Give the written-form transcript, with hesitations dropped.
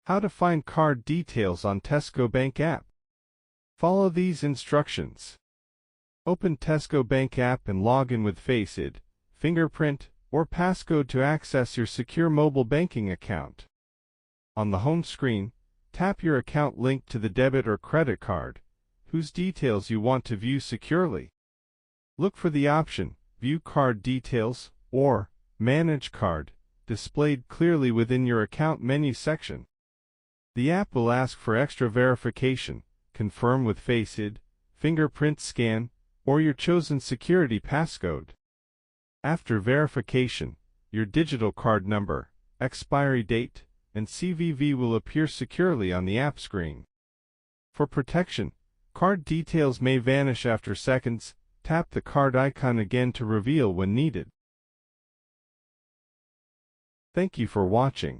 How to find card details on Tesco Bank app. Follow these instructions. Open Tesco Bank app and log in with Face ID, fingerprint, or passcode to access your secure mobile banking account. On the home screen, tap your account linked to the debit or credit card, whose details you want to view securely. Look for the option, View Card Details, or Manage Card, displayed clearly within your account menu section. The app will ask for extra verification. Confirm with Face ID, fingerprint scan, or your chosen security passcode. After verification, your digital card number, expiry date, and CVV will appear securely on the app screen. For protection, card details may vanish after seconds. Tap the card icon again to reveal when needed. Thank you for watching.